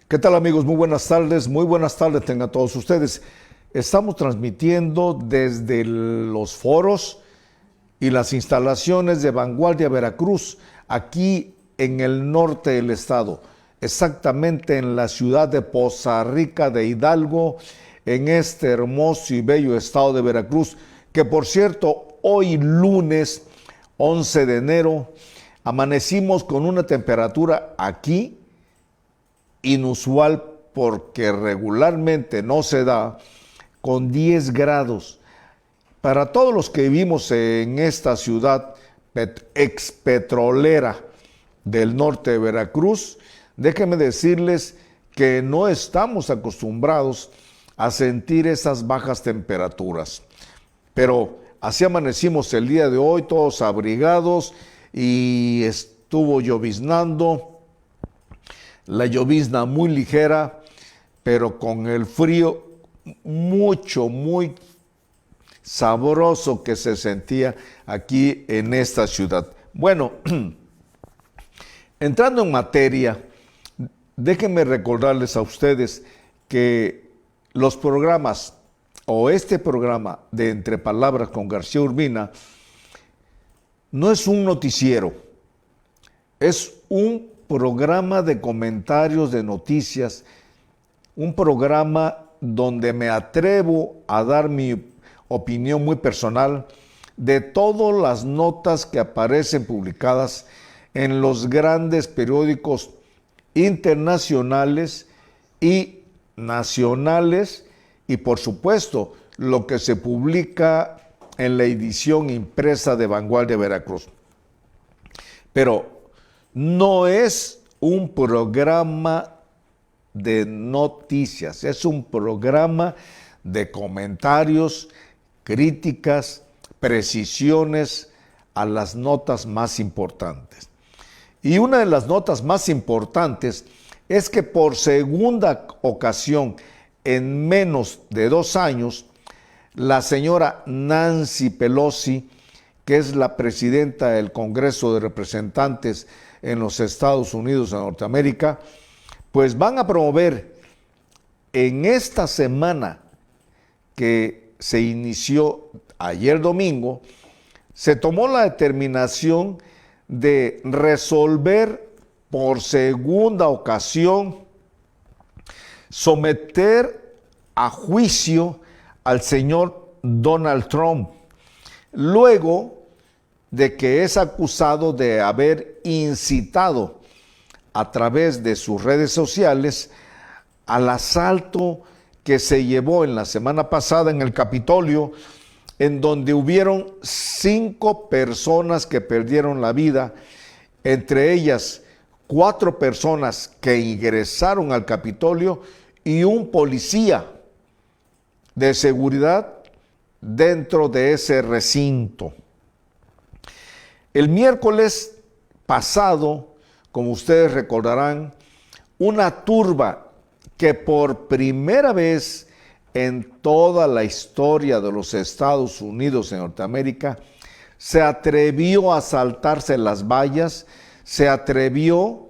¿Qué tal, amigos? Muy buenas tardes tengan todos ustedes. Estamos transmitiendo desde los foros y las instalaciones de Vanguardia Veracruz, aquí en el norte del estado, exactamente en la ciudad de Poza Rica de Hidalgo, en este hermoso y bello estado de Veracruz, que por cierto, hoy lunes 11 de enero, amanecimos con una temperatura aquí inusual porque regularmente no se da, con 10 grados. Para todos los que vivimos en esta ciudad expetrolera del norte de Veracruz, déjenme decirles que no estamos acostumbrados a sentir esas bajas temperaturas. Pero así amanecimos el día de hoy, todos abrigados, y estuvo lloviznando. La llovizna muy ligera, pero con el frío muy sabroso que se sentía aquí en esta ciudad. Bueno, entrando en materia, déjenme recordarles a ustedes que los programas o este programa de Entre Palabras con García Urbina no es un noticiero, es un programa de comentarios de noticias, un programa donde me atrevo a dar mi opinión muy personal de todas las notas que aparecen publicadas en los grandes periódicos internacionales y nacionales, y por supuesto lo que se publica en la edición impresa de Vanguardia Veracruz. Pero no es un programa de noticias, es un programa de comentarios, críticas, precisiones a las notas más importantes. Y una de las notas más importantes es que por segunda ocasión en menos de 2 años, la señora Nancy Pelosi, que es la presidenta del Congreso de Representantes en los Estados Unidos de Norteamérica, pues van a promover en esta semana que se inició ayer domingo, se tomó la determinación de resolver por segunda ocasión, someter a juicio al señor Donald Trump, luego de que es acusado de haber incitado a través de sus redes sociales al asalto que se llevó en la semana pasada en el Capitolio, en donde hubieron 5 personas que perdieron la vida, entre ellas 4 personas que ingresaron al Capitolio y un policía de seguridad dentro de ese recinto. El miércoles pasado, como ustedes recordarán, una turba que por primera vez en toda la historia de los Estados Unidos en Norteamérica se atrevió a saltarse las vallas, se atrevió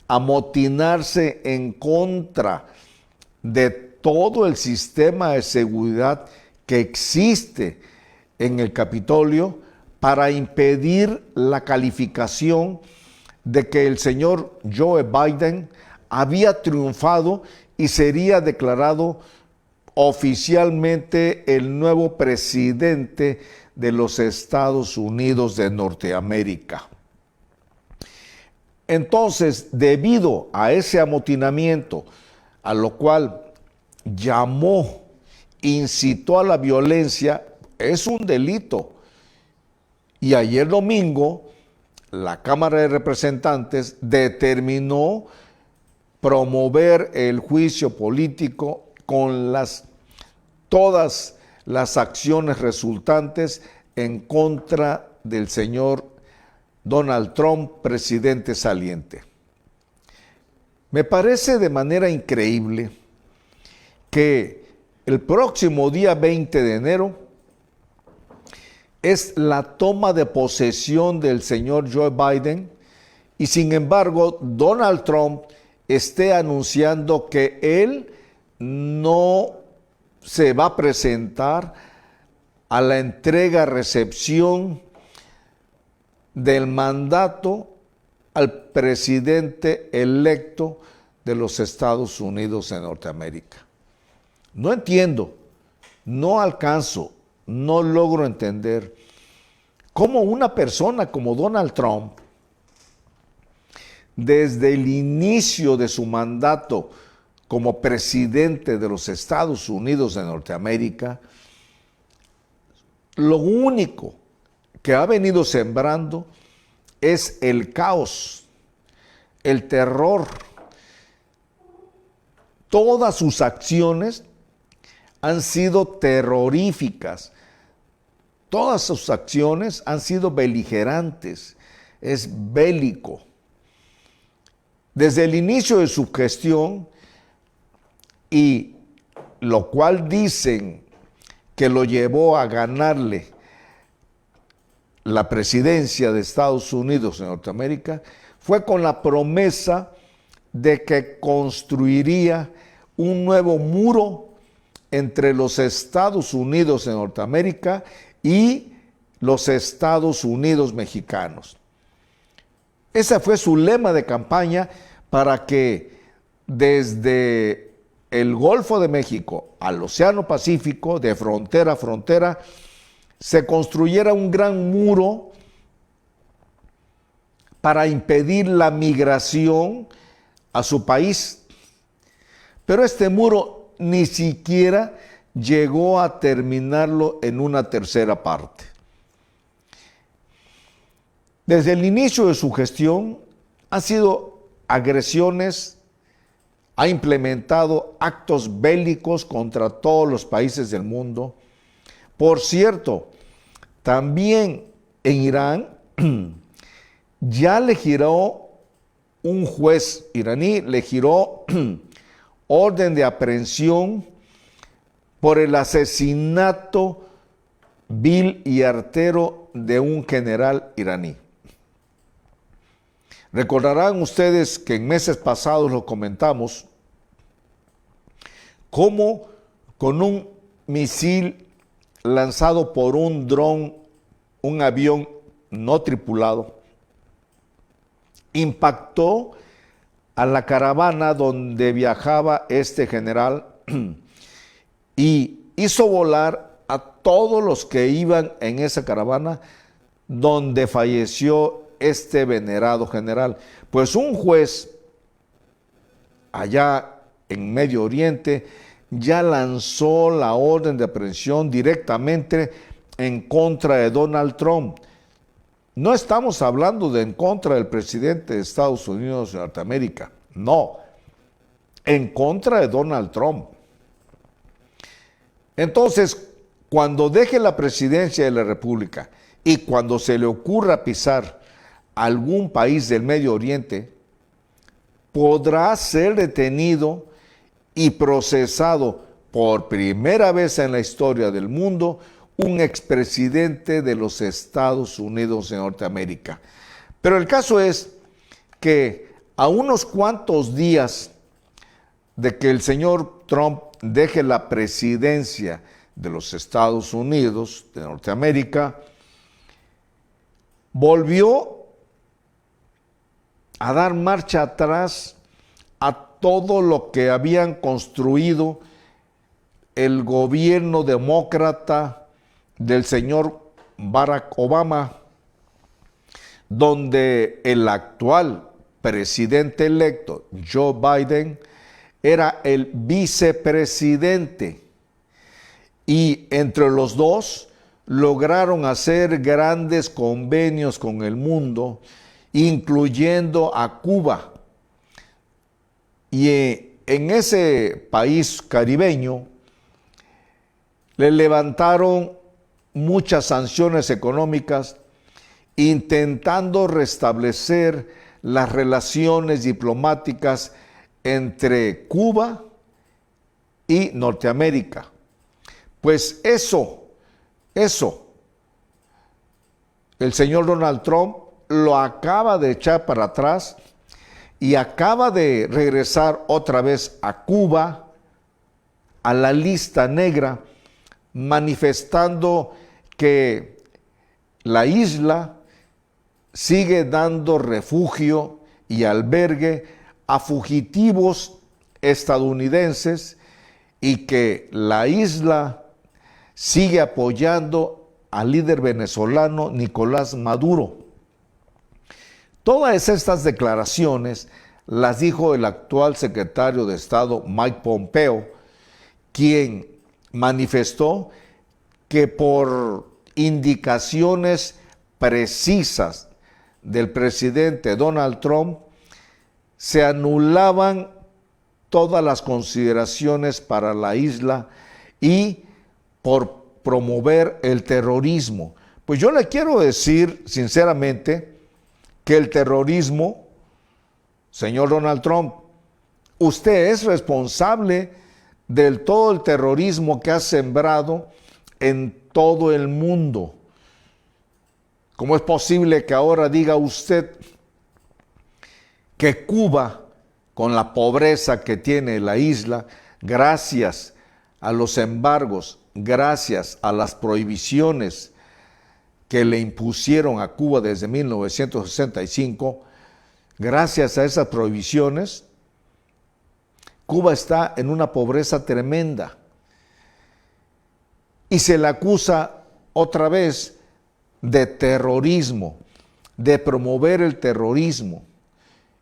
a amotinarse en contra de todo el sistema de seguridad que existe en el Capitolio para impedir la calificación de que el señor Joe Biden había triunfado y sería declarado oficialmente el nuevo presidente de los Estados Unidos de Norteamérica. Entonces, debido a ese amotinamiento, a lo cual incitó a la violencia, es un delito. Y ayer domingo, la Cámara de Representantes determinó promover el juicio político con todas las acciones resultantes en contra del señor Donald Trump, presidente saliente. Me parece de manera increíble que el próximo día 20 de enero es la toma de posesión del señor Joe Biden, y sin embargo Donald Trump esté anunciando que él no se va a presentar a la entrega-recepción del mandato al presidente electo de los Estados Unidos de Norteamérica. No entiendo, no alcanzo, no logro entender cómo una persona como Donald Trump, desde el inicio de su mandato como presidente de los Estados Unidos de Norteamérica, lo único que ha venido sembrando es el caos, el terror. Todas sus acciones han sido terroríficas. Todas sus acciones han sido beligerantes. Es bélico. Desde el inicio de su gestión, y lo cual dicen que lo llevó a ganarle la presidencia de Estados Unidos en Norteamérica, fue con la promesa de que construiría un nuevo muro entre los Estados Unidos de Norteamérica y los Estados Unidos mexicanos. Ese fue su lema de campaña para que desde el Golfo de México al Océano Pacífico, de frontera a frontera, se construyera un gran muro para impedir la migración a su país. Pero este muro ni siquiera llegó a terminarlo en una tercera parte. Desde el inicio de su gestión han sido agresiones, ha implementado actos bélicos contra todos los países del mundo. Por cierto, también en Irán ya le giró un juez iraní, le giró orden de aprehensión por el asesinato vil y artero de un general iraní. Recordarán ustedes que en meses pasados lo comentamos, cómo con un misil lanzado por un dron, un avión no tripulado, impactó a la caravana donde viajaba este general y hizo volar a todos los que iban en esa caravana, donde falleció este venerado general. Pues un juez allá en Medio Oriente ya lanzó la orden de aprehensión directamente en contra de Donald Trump. No estamos hablando de en contra del presidente de Estados Unidos de Norteamérica, no, en contra de Donald Trump. Entonces, cuando deje la presidencia de la República y cuando se le ocurra pisar algún país del Medio Oriente, podrá ser detenido y procesado por primera vez en la historia del mundo un expresidente de los Estados Unidos de Norteamérica. Pero el caso es que a unos cuantos días de que el señor Trump deje la presidencia de los Estados Unidos de Norteamérica, volvió a dar marcha atrás a todo lo que habían construido el gobierno demócrata del señor Barack Obama, donde el actual presidente electo, Joe Biden, era el vicepresidente. Y entre los dos lograron hacer grandes convenios con el mundo, incluyendo a Cuba. Y en ese país caribeño le levantaron muchas sanciones económicas, intentando restablecer las relaciones diplomáticas entre Cuba y Norteamérica. Pues eso, el señor Donald Trump lo acaba de echar para atrás y acaba de regresar otra vez a Cuba, a la lista negra, manifestando que la isla sigue dando refugio y albergue a fugitivos estadounidenses y que la isla sigue apoyando al líder venezolano Nicolás Maduro. Todas estas declaraciones las dijo el actual secretario de Estado Mike Pompeo, quien manifestó que por indicaciones precisas del presidente Donald Trump se anulaban todas las consideraciones para la isla y por promover el terrorismo. Pues yo le quiero decir sinceramente que el terrorismo, señor Donald Trump, usted es responsable del todo el terrorismo que ha sembrado en todo el mundo. ¿Cómo es posible que ahora diga usted que Cuba, con la pobreza que tiene la isla, gracias a los embargos, gracias a las prohibiciones que le impusieron a Cuba desde 1965, gracias a esas prohibiciones, Cuba está en una pobreza tremenda? Y se le acusa otra vez de terrorismo, de promover el terrorismo.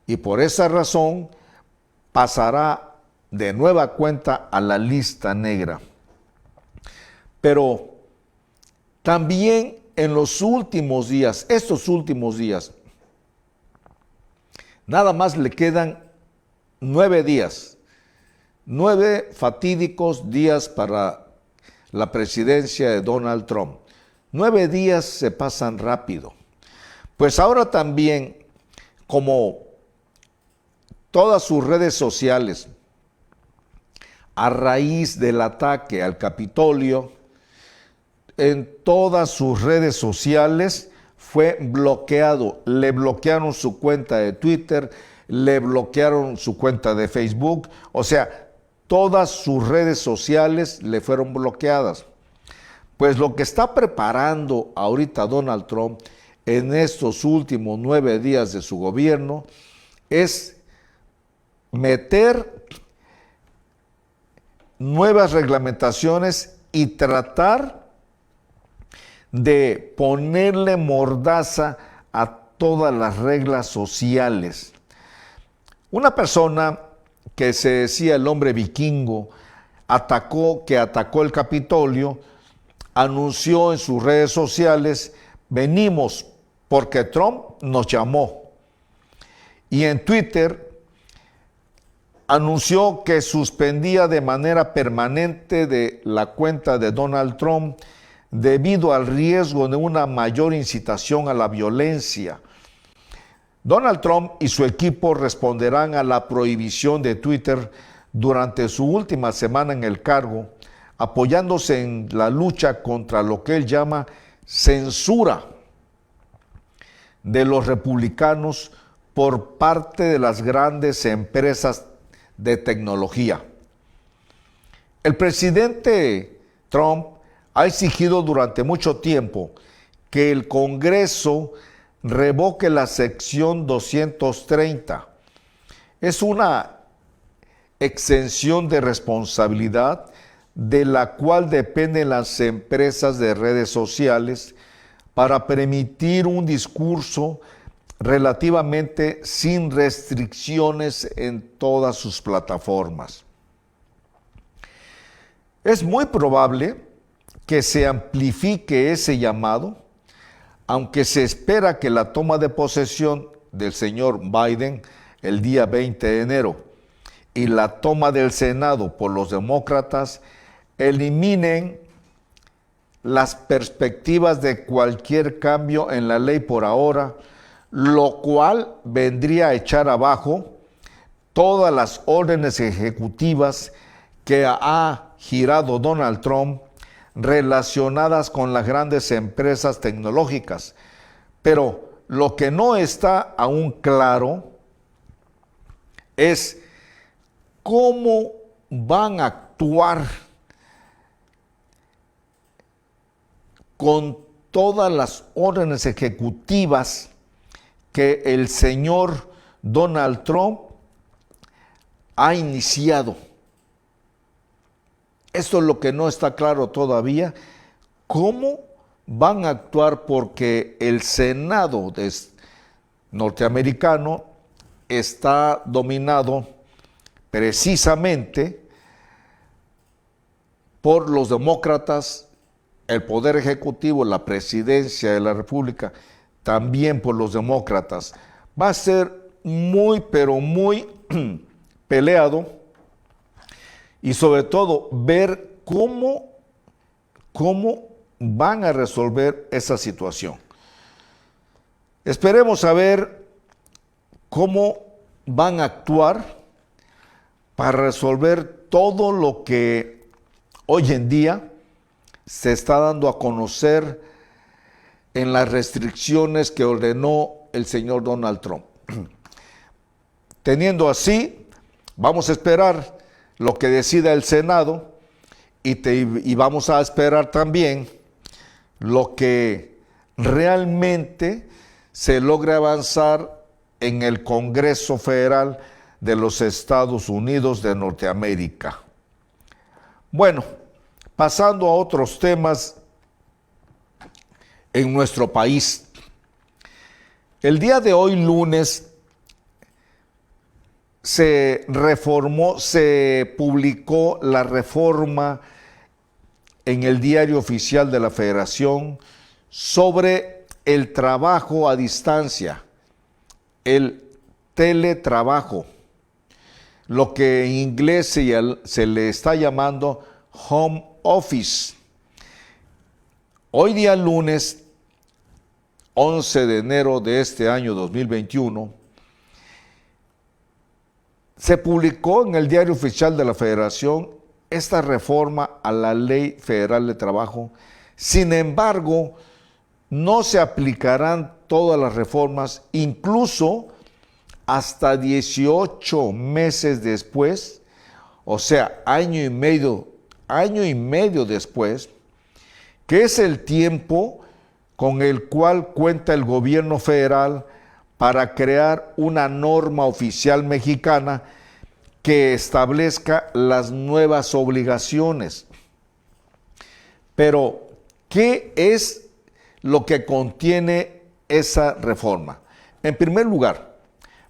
Y por esa razón pasará de nueva cuenta a la lista negra. Pero también en los últimos días, estos últimos días, nada más le quedan 9 días, 9 fatídicos días para la presidencia de Donald Trump. 9 días se pasan rápido. Pues ahora también, como todas sus redes sociales, a raíz del ataque al Capitolio, en todas sus redes sociales fue bloqueado. Le bloquearon su cuenta de Twitter, le bloquearon su cuenta de Facebook, o sea, todas sus redes sociales le fueron bloqueadas. Pues lo que está preparando ahorita Donald Trump en estos últimos 9 días de su gobierno es meter nuevas reglamentaciones y tratar de ponerle mordaza a todas las reglas sociales. Una persona que se decía el hombre vikingo, atacó el Capitolio, anunció en sus redes sociales: venimos porque Trump nos llamó. Y en Twitter anunció que suspendía de manera permanente de la cuenta de Donald Trump debido al riesgo de una mayor incitación a la violencia. Donald Trump y su equipo responderán a la prohibición de Twitter durante su última semana en el cargo, apoyándose en la lucha contra lo que él llama censura de los republicanos por parte de las grandes empresas de tecnología. El presidente Trump ha exigido durante mucho tiempo que el Congreso revoque la sección 230. Es una exención de responsabilidad de la cual dependen las empresas de redes sociales para permitir un discurso relativamente sin restricciones en todas sus plataformas. Es muy probable que se amplifique ese llamado, aunque se espera que la toma de posesión del señor Biden el día 20 de enero y la toma del Senado por los demócratas eliminen las perspectivas de cualquier cambio en la ley por ahora, lo cual vendría a echar abajo todas las órdenes ejecutivas que ha girado Donald Trump relacionadas con las grandes empresas tecnológicas. Pero lo que no está aún claro es cómo van a actuar con todas las órdenes ejecutivas que el señor Donald Trump ha iniciado. Esto es lo que no está claro todavía, cómo van a actuar, porque el Senado norteamericano está dominado precisamente por los demócratas, el Poder Ejecutivo, la Presidencia de la República, también por los demócratas. Va a ser muy, pero muy peleado, y sobre todo ver cómo van a resolver esa situación. Esperemos a ver cómo van a actuar para resolver todo lo que hoy en día se está dando a conocer en las restricciones que ordenó el señor Donald Trump. Teniendo así, vamos a esperar lo que decida el Senado y vamos a esperar también lo que realmente se logre avanzar en el Congreso Federal de los Estados Unidos de Norteamérica. Bueno, pasando a otros temas en nuestro país. El día de hoy, lunes, se publicó la reforma en el Diario Oficial de la Federación sobre el trabajo a distancia, el teletrabajo, lo que en inglés se le está llamando home office. Hoy día lunes 11 de enero de este año 2021, se publicó en el Diario Oficial de la Federación esta reforma a la Ley Federal de Trabajo. Sin embargo, no se aplicarán todas las reformas, incluso hasta 18 meses después, o sea, año y medio después, que es el tiempo con el cual cuenta el gobierno federal para crear una norma oficial mexicana que establezca las nuevas obligaciones. Pero, ¿qué es lo que contiene esa reforma? En primer lugar,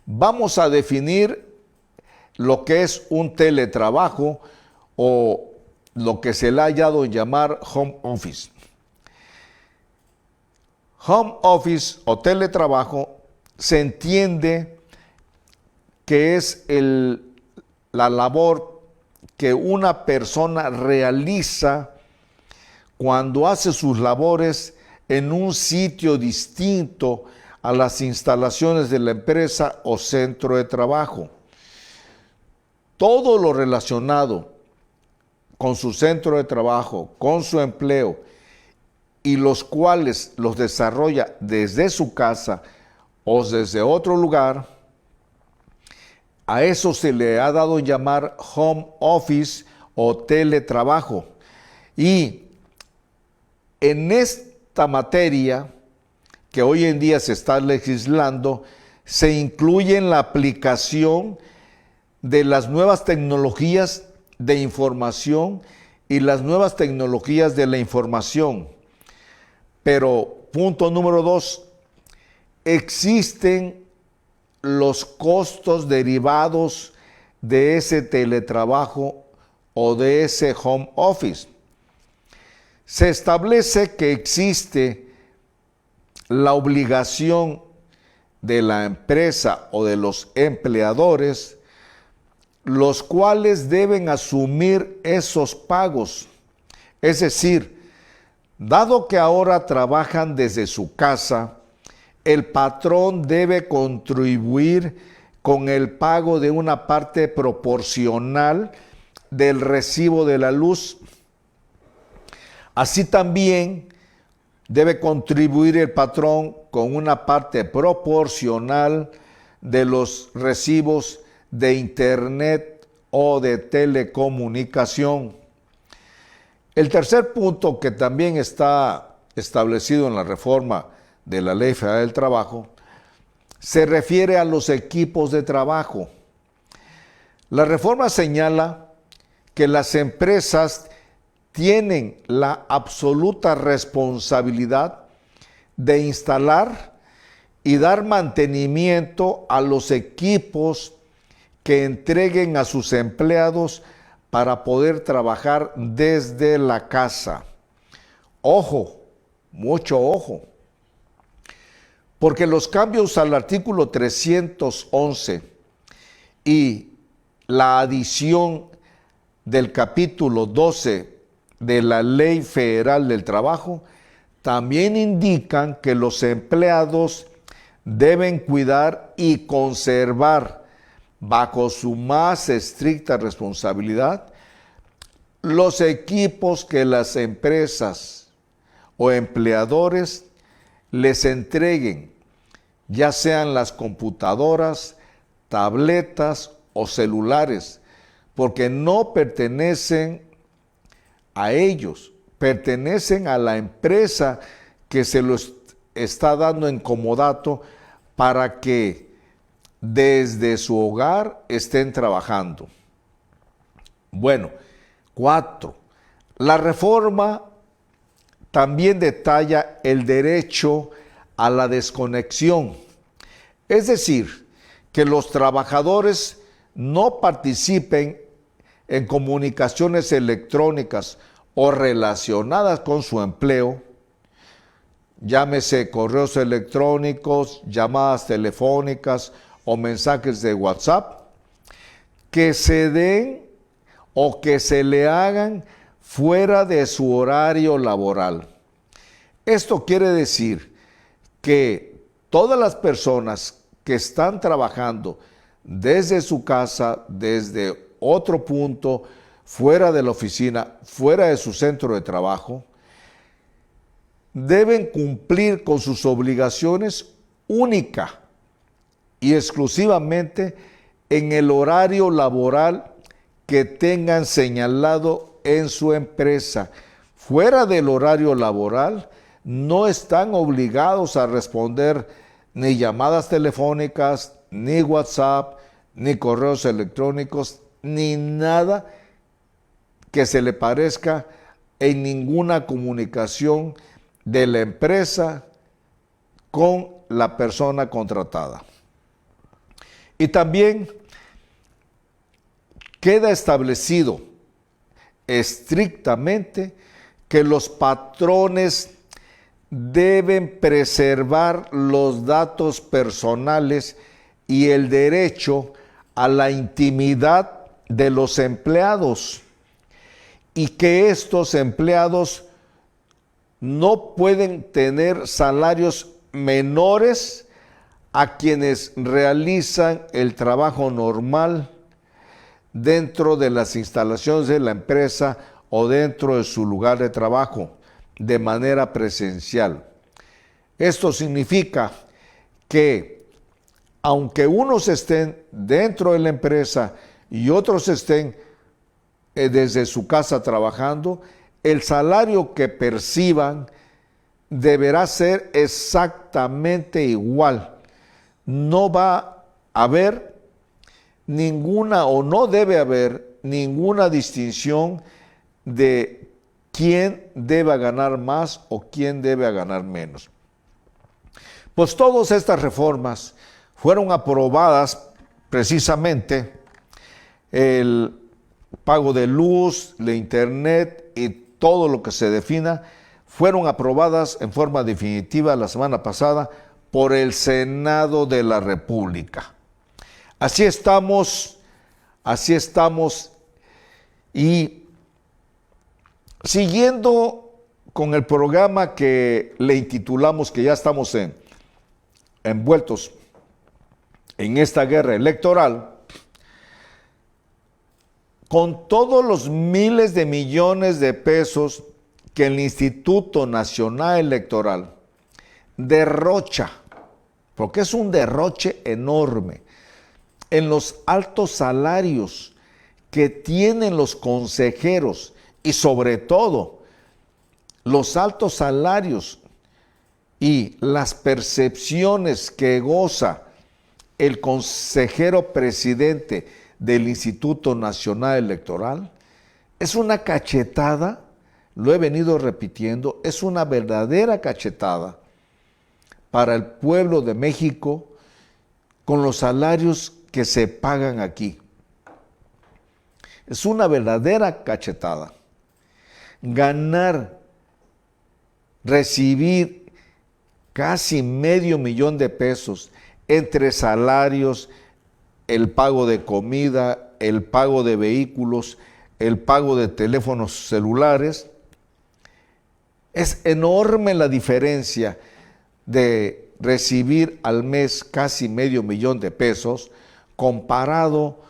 vamos a definir lo que es un teletrabajo o lo que se le ha dado en llamar home office. Home office o teletrabajo se entiende que es la labor que una persona realiza cuando hace sus labores en un sitio distinto a las instalaciones de la empresa o centro de trabajo. Todo lo relacionado con su centro de trabajo, con su empleo, y los cuales los desarrolla desde su casa o desde otro lugar, a eso se le ha dado en llamar home office o teletrabajo. Y en esta materia que hoy en día se está legislando, se incluye en la aplicación de las nuevas tecnologías de información y las nuevas tecnologías de la información. Pero, punto número 2, existen los costos derivados de ese teletrabajo o de ese home office. Se establece que existe la obligación de la empresa o de los empleadores, los cuales deben asumir esos pagos. Es decir, dado que ahora trabajan desde su casa, el patrón debe contribuir con el pago de una parte proporcional del recibo de la luz. Así también debe contribuir el patrón con una parte proporcional de los recibos de internet o de telecomunicación. El tercer punto, que también está establecido en la reforma de la Ley Federal del Trabajo, se refiere a los equipos de trabajo. La reforma señala que las empresas tienen la absoluta responsabilidad de instalar y dar mantenimiento a los equipos que entreguen a sus empleados para poder trabajar desde la casa. Ojo, mucho ojo, porque los cambios al artículo 311 y la adición del capítulo 12 de la Ley Federal del Trabajo también indican que los empleados deben cuidar y conservar bajo su más estricta responsabilidad los equipos que las empresas o empleadores les entreguen, ya sean las computadoras, tabletas o celulares, porque no pertenecen a ellos, pertenecen a la empresa que se los está dando en comodato para que desde su hogar estén trabajando. Bueno, 4. La reforma también detalla el derecho a la desconexión, es decir, que los trabajadores no participen en comunicaciones electrónicas o relacionadas con su empleo, llámese correos electrónicos, llamadas telefónicas o mensajes de WhatsApp, que se den o que se le hagan fuera de su horario laboral. Esto quiere decir que todas las personas que están trabajando desde su casa, desde otro punto, fuera de la oficina, fuera de su centro de trabajo, deben cumplir con sus obligaciones única y exclusivamente en el horario laboral que tengan señalado en su empresa. Fuera del horario laboral, no están obligados a responder ni llamadas telefónicas, ni WhatsApp, ni correos electrónicos, ni nada que se le parezca en ninguna comunicación de la empresa con la persona contratada. Y también queda establecido estrictamente que los patrones deben preservar los datos personales y el derecho a la intimidad de los empleados, y que estos empleados no pueden tener salarios menores a quienes realizan el trabajo normal dentro de las instalaciones de la empresa o dentro de su lugar de trabajo de manera presencial. Esto significa que aunque unos estén dentro de la empresa y otros estén desde su casa trabajando, el salario que perciban deberá ser exactamente igual. No va a haber ninguna, o no debe haber ninguna distinción de quién debe ganar más o quién debe ganar menos. Pues todas estas reformas fueron aprobadas precisamente, el pago de luz, de internet y todo lo que se defina, fueron aprobadas en forma definitiva la semana pasada por el Senado de la República. Así estamos, y siguiendo con el programa que le intitulamos, que ya estamos envueltos en esta guerra electoral, con todos los miles de millones de pesos que el Instituto Nacional Electoral derrocha, porque es un derroche enorme, en los altos salarios que tienen los consejeros y sobre todo los altos salarios y las percepciones que goza el consejero presidente del Instituto Nacional Electoral, es una cachetada, lo he venido repitiendo, es una verdadera cachetada para el pueblo de México con los salarios que se pagan aquí. Es una verdadera cachetada. Ganar, recibir casi $500,000 de pesos entre salarios, el pago de comida, el pago de vehículos, el pago de teléfonos celulares. Es enorme la diferencia de recibir al mes casi $500,000 de pesos comparado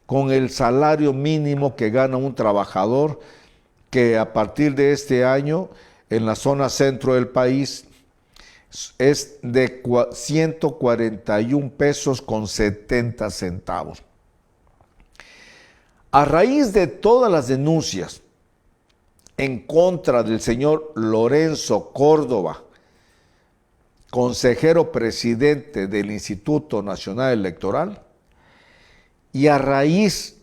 con el salario mínimo que gana un trabajador que a partir de este año en la zona centro del país es de 141 pesos con 70 centavos. A raíz de todas las denuncias en contra del señor Lorenzo Córdoba, consejero presidente del Instituto Nacional Electoral, y a raíz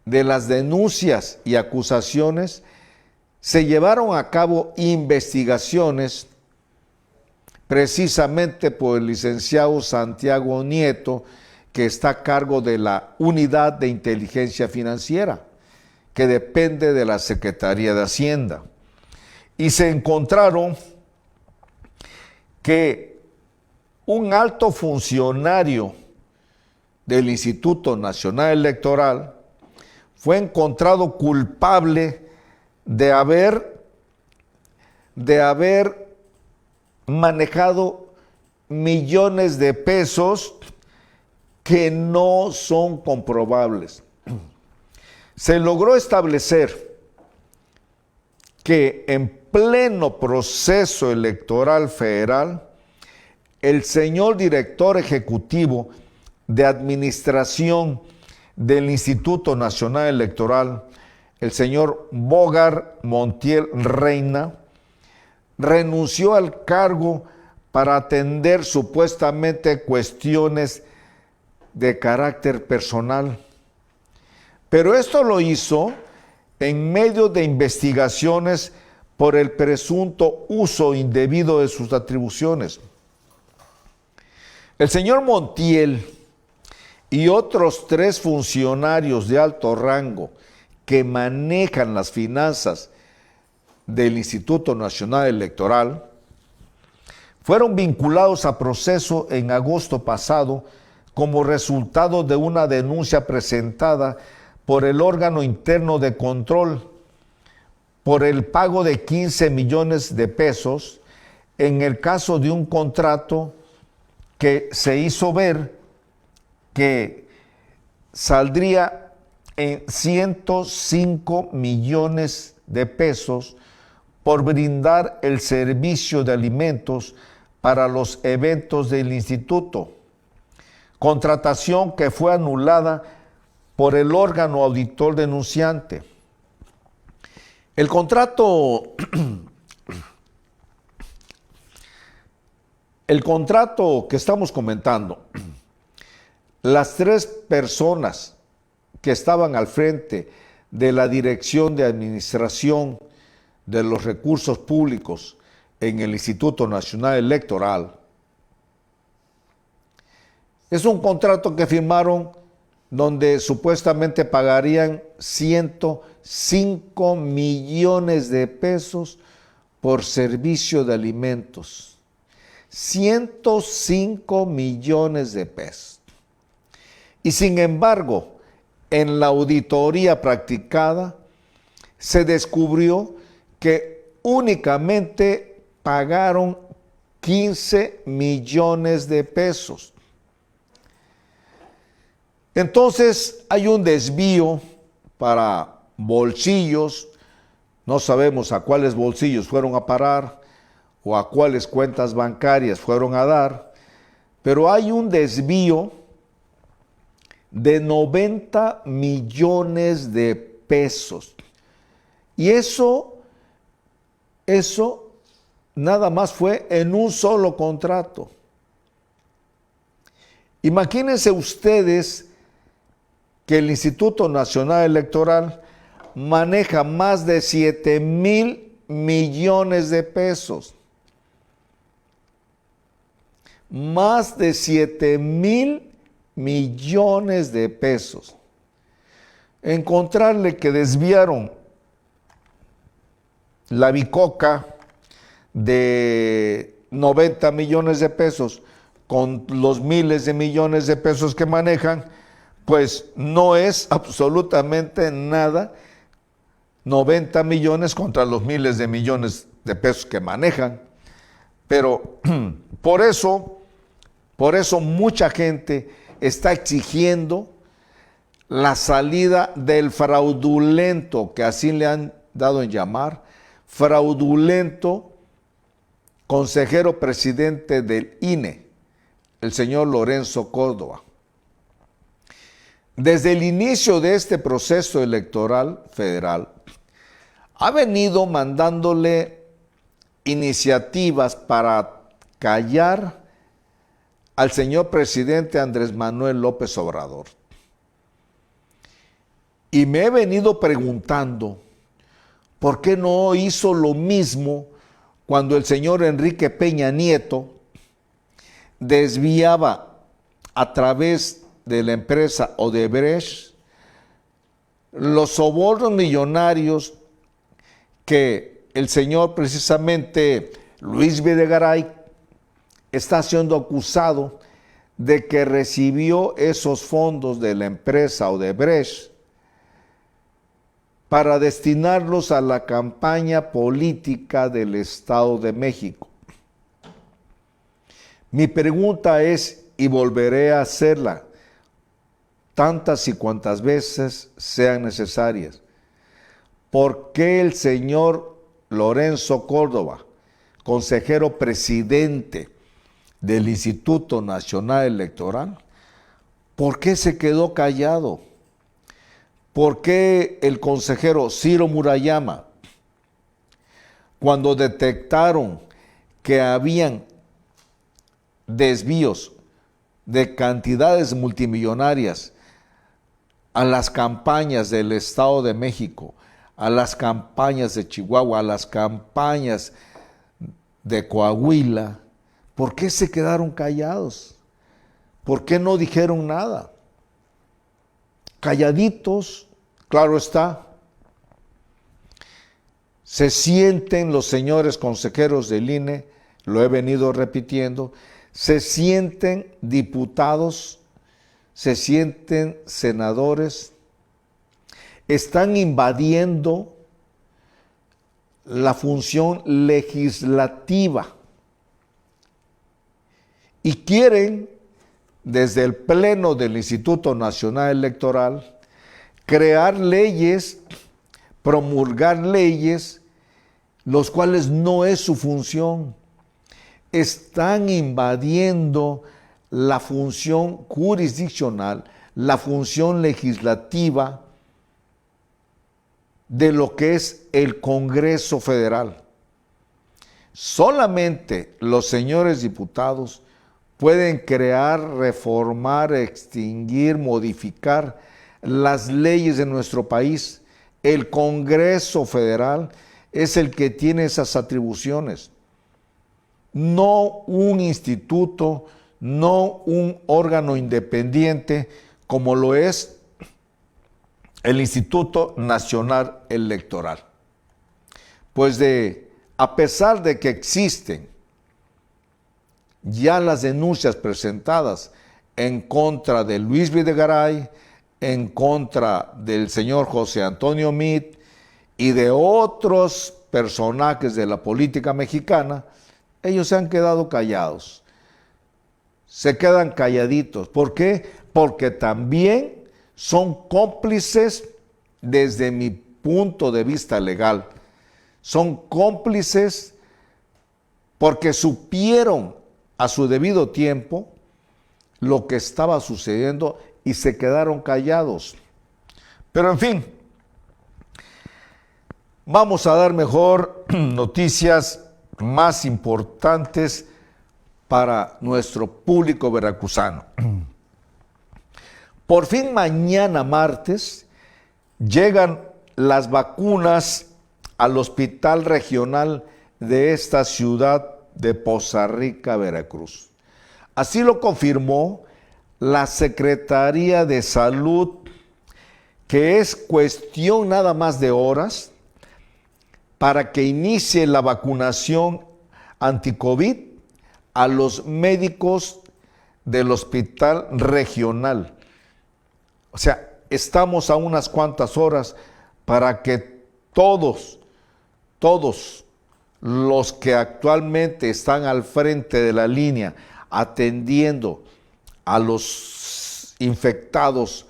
de las denuncias y acusaciones, se llevaron a cabo investigaciones precisamente por el licenciado Santiago Nieto, que está a cargo de la Unidad de Inteligencia Financiera, que depende de la Secretaría de Hacienda. Y se encontraron que un alto funcionario del Instituto Nacional Electoral fue encontrado culpable de haber manejado millones de pesos que no son comprobables. Se logró establecer que en pleno proceso electoral federal, el señor director ejecutivo de administración del Instituto Nacional Electoral, el señor Bogar Montiel Reina, renunció al cargo para atender supuestamente cuestiones de carácter personal. Pero esto lo hizo en medio de investigaciones por el presunto uso indebido de sus atribuciones. El señor Montiel y otros 3 funcionarios de alto rango que manejan las finanzas del Instituto Nacional Electoral fueron vinculados a proceso en agosto pasado como resultado de una denuncia presentada por el órgano interno de control por el pago de 15 millones de pesos en el caso de un contrato que se hizo ver que saldría en 105 millones de pesos por brindar el servicio de alimentos para los eventos del instituto, contratación que fue anulada por el órgano auditor denunciante. El contrato que estamos comentando, las 3 personas que estaban al frente de la Dirección de Administración de los Recursos Públicos en el Instituto Nacional Electoral, es un contrato que firmaron donde supuestamente pagarían 105 millones de pesos por servicio de alimentos. 105 millones de pesos. Y sin embargo, en la auditoría practicada, se descubrió que únicamente pagaron 15 millones de pesos. Entonces hay un desvío para bolsillos, no sabemos a cuáles bolsillos fueron a parar o a cuáles cuentas bancarias fueron a dar, pero hay un desvío de 90 millones de pesos. Y eso nada más fue en un solo contrato. Imagínense ustedes que el Instituto Nacional Electoral maneja más de 7,000 millones de pesos. Más de 7,000 millones de pesos. Encontrarle que desviaron la bicoca de 90 millones de pesos con los miles de millones de pesos que manejan, pues no es absolutamente nada 90 millones contra los miles de millones de pesos que manejan. Pero por eso mucha gente está exigiendo la salida del fraudulento, que así le han dado en llamar, fraudulento consejero presidente del INE, el señor Lorenzo Córdoba. Desde el inicio de este proceso electoral federal, ha venido mandándole iniciativas para callar al señor presidente Andrés Manuel López Obrador. Y me he venido preguntando, ¿por qué no hizo lo mismo cuando el señor Enrique Peña Nieto desviaba a través de la empresa Odebrecht los sobornos millonarios que el señor precisamente Luis Videgaray está siendo acusado de que recibió esos fondos de la empresa Odebrecht para destinarlos a la campaña política del Estado de México? Mi pregunta es, y volveré a hacerla tantas y cuantas veces sean necesarias, ¿por qué el señor Lorenzo Córdoba, consejero presidente del Instituto Nacional Electoral, por qué se quedó callado? ¿Por qué el consejero Ciro Murayama, cuando detectaron que habían desvíos de cantidades multimillonarias a las campañas del Estado de México, a las campañas de Chihuahua, a las campañas de Coahuila, por qué se quedaron callados? ¿Por qué no dijeron nada? Calladitos, claro está. Se sienten los señores consejeros del INE, lo he venido repitiendo, se sienten diputados, se sienten senadores, están invadiendo la función legislativa y quieren, desde el Pleno del Instituto Nacional Electoral, crear leyes, promulgar leyes, los cuales no es su función. Están invadiendo la función jurisdiccional, la función legislativa de lo que es el Congreso Federal. Solamente los señores diputados pueden crear, reformar, extinguir, modificar las leyes de nuestro país. El Congreso Federal es el que tiene esas atribuciones. No un instituto, no un órgano independiente como lo es el Instituto Nacional Electoral. Pues a pesar de que existen ya las denuncias presentadas en contra de Luis Videgaray, en contra del señor José Antonio Meade y de otros personajes de la política mexicana, ellos se han quedado callados. Se quedan calladitos. ¿Por qué? Porque también son cómplices desde mi punto de vista legal. Son cómplices porque supieron a su debido tiempo lo que estaba sucediendo y se quedaron callados. Pero en fin, vamos a dar mejor noticias más importantes para nuestro público veracruzano. Por fin mañana martes llegan las vacunas al hospital regional de esta ciudad de Poza Rica, Veracruz. Así lo confirmó la Secretaría de Salud, que es cuestión nada más de horas para que inicie la vacunación anti-COVID a los médicos del hospital regional. O sea, estamos a unas cuantas horas para que todos los que actualmente están al frente de la línea atendiendo a los infectados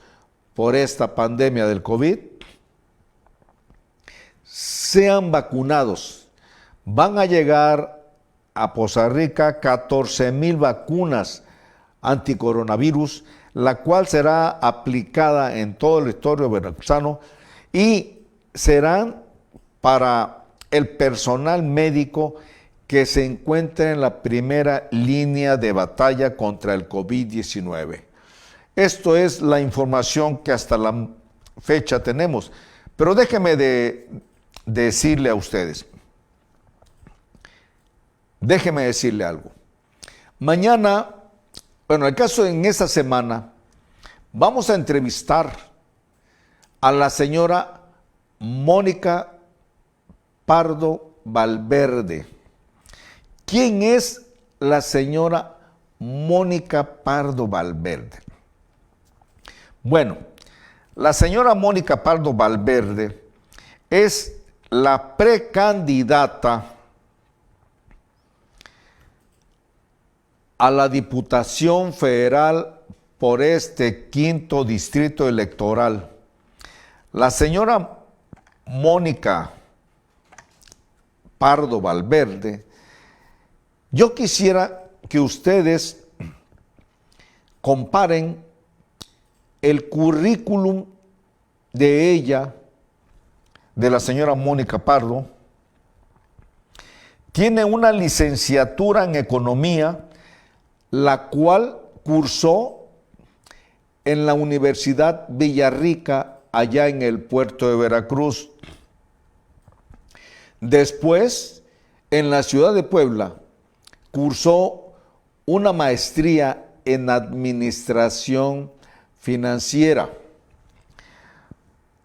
por esta pandemia del COVID, sean vacunados. Van a llegar a Poza Rica 14,000 vacunas anticoronavirus, la cual será aplicada en todo el territorio veracruzano y serán para el personal médico que se encuentra en la primera línea de batalla contra el COVID-19. Esto es la información que hasta la fecha tenemos. Pero déjeme decirle a ustedes, déjeme decirle algo. Mañana, bueno, en el caso en esta semana, vamos a entrevistar a la señora Mónica Pardo Valverde. ¿Quién es la señora Mónica Pardo Valverde? Bueno, la señora Mónica Pardo Valverde es la precandidata a la Diputación Federal por este 5º distrito electoral. La señora Mónica Pardo Valverde, yo quisiera que ustedes comparen el currículum de ella, de la señora Mónica Pardo. Tiene una licenciatura en economía, la cual cursó en la Universidad Villarrica, allá en el puerto de Veracruz. Después, en la ciudad de Puebla, cursó una maestría en administración financiera.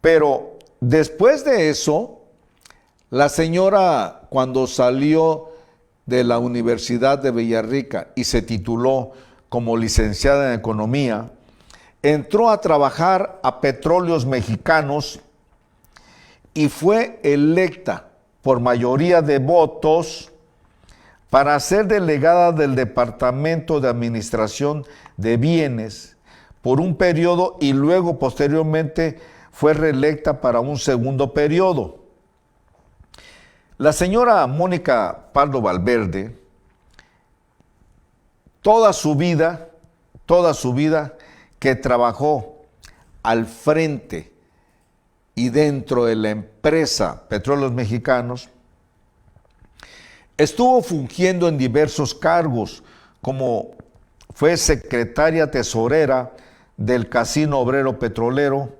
Pero después de eso, la señora, cuando salió de la Universidad de Villarrica y se tituló como licenciada en economía, entró a trabajar a Petróleos Mexicanos y fue electa por mayoría de votos para ser delegada del Departamento de Administración de Bienes por un periodo y luego posteriormente fue reelecta para un segundo periodo. La señora Mónica Pardo Valverde, toda su vida que trabajó al frente y dentro de la empresa Petróleos Mexicanos, estuvo fungiendo en diversos cargos, como fue secretaria tesorera del Casino Obrero Petrolero,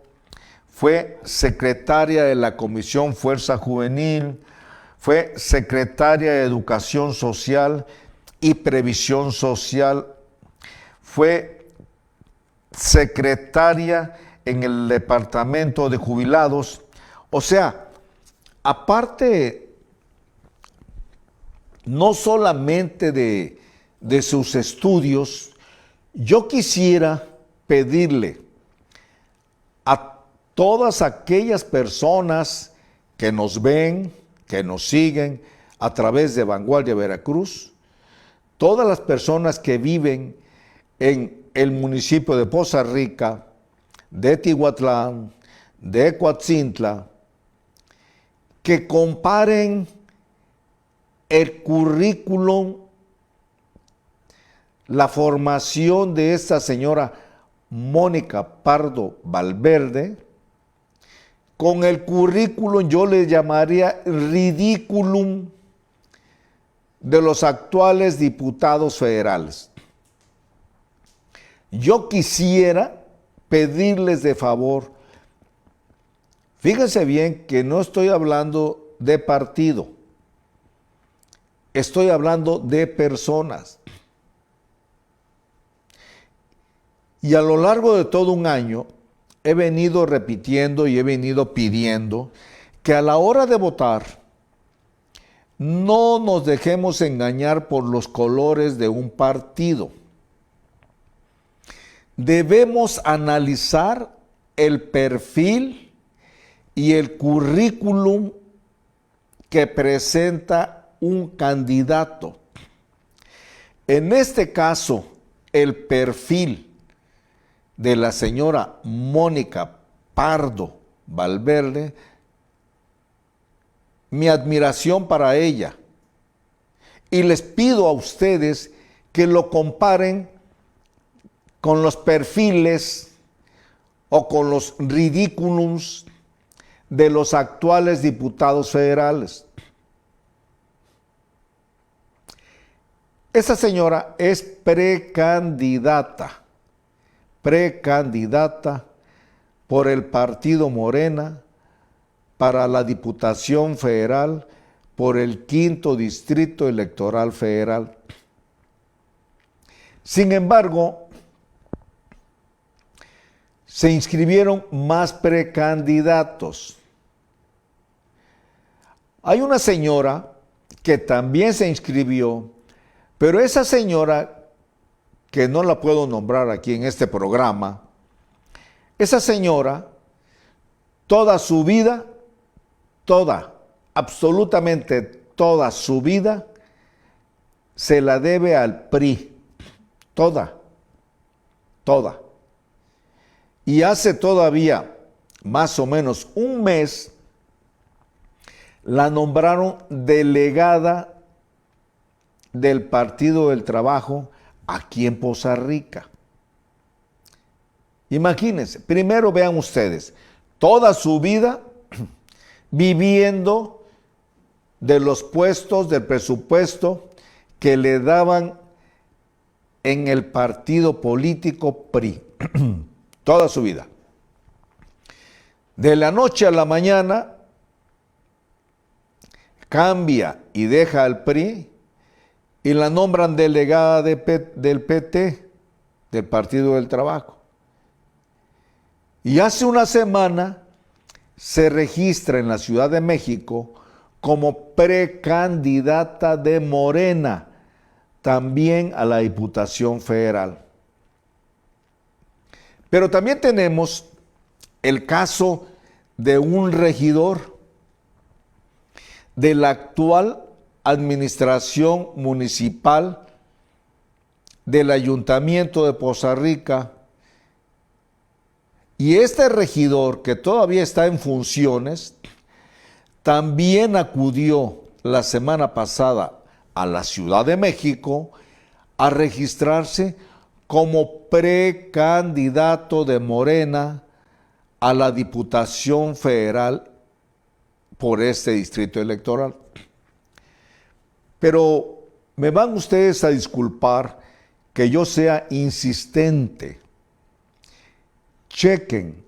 fue secretaria de la Comisión Fuerza Juvenil, fue secretaria de Educación Social y Previsión Social, fue secretaria en el Departamento de Jubilados. O sea, aparte no solamente de sus estudios, yo quisiera pedirle a todas aquellas personas que nos ven, que nos siguen a través de Vanguardia Veracruz, todas las personas que viven en el municipio de Poza Rica, de Tihuatlán, de Coatzintla, que comparen el currículum, la formación de esta señora Mónica Pardo Valverde, con el currículum, yo le llamaría ridículum, de los actuales diputados federales. Yo quisiera pedirles de favor, fíjense bien que no estoy hablando de partido, estoy hablando de personas. Y a lo largo de todo un año he venido repitiendo y he venido pidiendo que a la hora de votar no nos dejemos engañar por los colores de un partido. Debemos analizar el perfil y el currículum que presenta un candidato. En este caso, el perfil de la señora Mónica Pardo Valverde, mi admiración para ella. Y les pido a ustedes que lo comparen con los perfiles o con los ridículums de los actuales diputados federales. Esa señora es precandidata por el partido Morena para la Diputación Federal por el 5º Distrito Electoral Federal. Sin embargo, se inscribieron más precandidatos. Hay una señora que también se inscribió, pero esa señora, que no la puedo nombrar aquí en este programa, esa señora, toda su vida, absolutamente toda su vida, se la debe al PRI, toda. Y hace todavía más o menos un mes, la nombraron delegada del Partido del Trabajo aquí en Poza Rica. Imagínense, primero vean ustedes, toda su vida viviendo de los puestos, del presupuesto que le daban en el partido político PRI, toda su vida. De la noche a la mañana cambia y deja al PRI y la nombran delegada del PT, del Partido del Trabajo. Y hace una semana se registra en la Ciudad de México como precandidata de Morena, también a la Diputación Federal. Pero también tenemos el caso de un regidor de la actual administración municipal del Ayuntamiento de Poza Rica. Y este regidor, que todavía está en funciones, también acudió la semana pasada a la Ciudad de México a registrarse como precandidato de Morena a la Diputación Federal por este distrito electoral. Pero me van ustedes a disculpar que yo sea insistente. Chequen,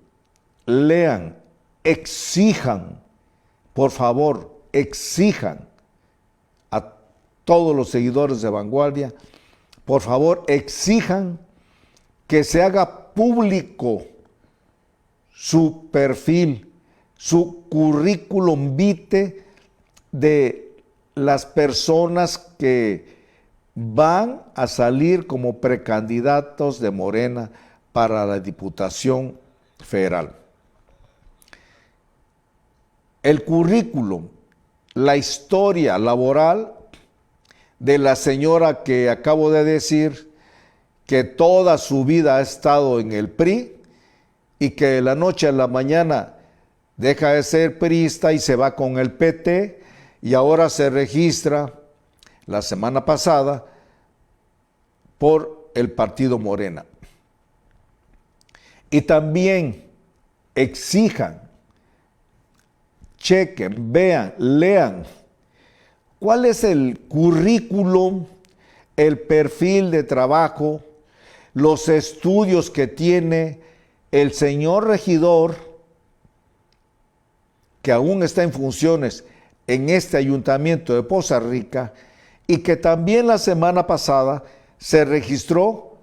lean, exijan, por favor, exijan a todos los seguidores de Vanguardia, por favor, exijan que se haga público su perfil, su currículum vitae de las personas que van a salir como precandidatos de Morena para la Diputación Federal. El currículum, la historia laboral de la señora que acabo de decir, que toda su vida ha estado en el PRI y que de la noche a la mañana deja de ser priista y se va con el PT y ahora se registra la semana pasada por el partido Morena. Y también exijan, chequen, vean, lean cuál es el currículum, el perfil de trabajo, los estudios que tiene el señor regidor, que aún está en funciones en este ayuntamiento de Poza Rica, y que también la semana pasada se registró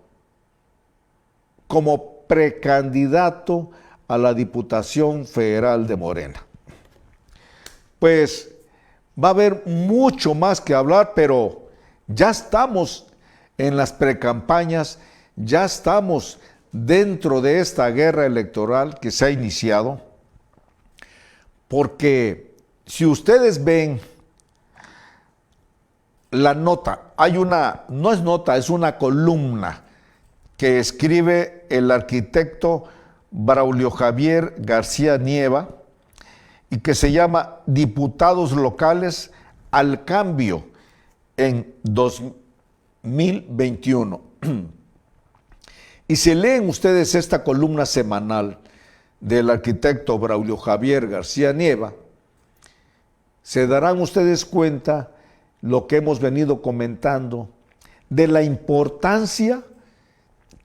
como precandidato a la Diputación Federal de Morena. Pues va a haber mucho más que hablar, pero ya estamos en las precampañas, ya estamos dentro de esta guerra electoral que se ha iniciado, porque si ustedes ven la nota, no es nota, es una columna que escribe el arquitecto Braulio Javier García Nieva y que se llama Diputados Locales al Cambio en 2021. Y si leen ustedes esta columna semanal del arquitecto Braulio Javier García Nieva, se darán ustedes cuenta lo que hemos venido comentando de la importancia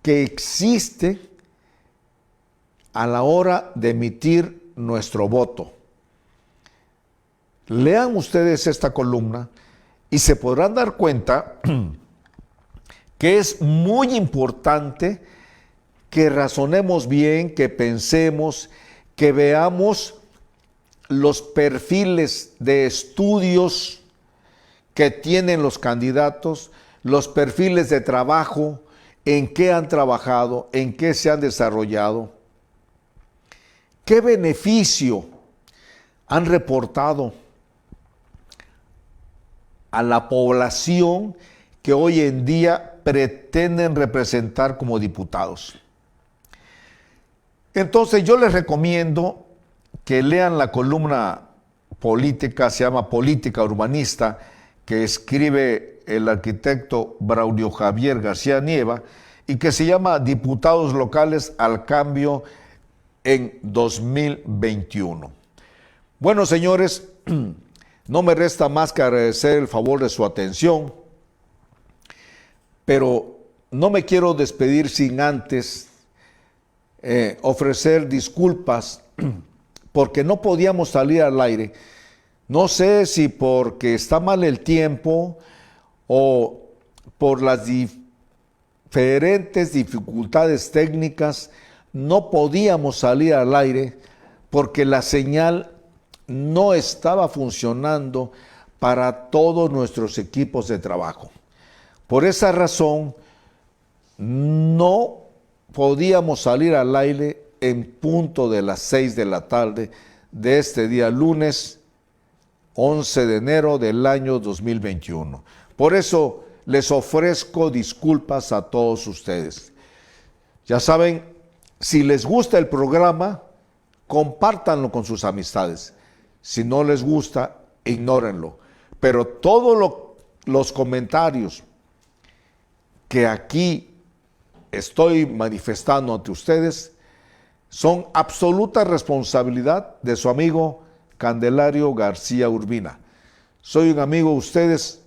que existe a la hora de emitir nuestro voto. Lean ustedes esta columna y se podrán dar cuenta que es muy importante que razonemos bien, que pensemos, que veamos los perfiles de estudios que tienen los candidatos, los perfiles de trabajo, en qué han trabajado, en qué se han desarrollado, qué beneficio han reportado a la población que hoy en día pretenden representar como diputados. Entonces yo les recomiendo que lean la columna política, se llama Política Urbanista, que escribe el arquitecto Braulio Javier García Nieva y que se llama Diputados Locales al Cambio en 2021. Bueno, señores, no me resta más que agradecer el favor de su atención, pero no me quiero despedir sin antes ofrecer disculpas porque no podíamos salir al aire. No sé si porque está mal el tiempo o por las diferentes dificultades técnicas, no podíamos salir al aire porque la señal no estaba funcionando para todos nuestros equipos de trabajo. Por esa razón, no podíamos salir al aire en punto de las 6 de la tarde de este día lunes 11 de enero del año 2021. Por eso les ofrezco disculpas a todos ustedes. Ya saben, si les gusta el programa, compártanlo con sus amistades. Si no les gusta, ignórenlo. Pero todos los comentarios que aquí estoy manifestando ante ustedes son absoluta responsabilidad de su amigo Candelario García Urbina. Soy un amigo de ustedes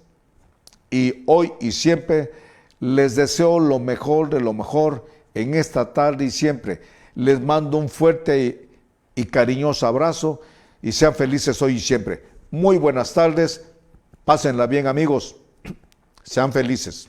y hoy y siempre les deseo lo mejor de lo mejor en esta tarde y siempre. Les mando un fuerte y cariñoso abrazo y sean felices hoy y siempre. Muy buenas tardes, pásenla bien amigos, sean felices.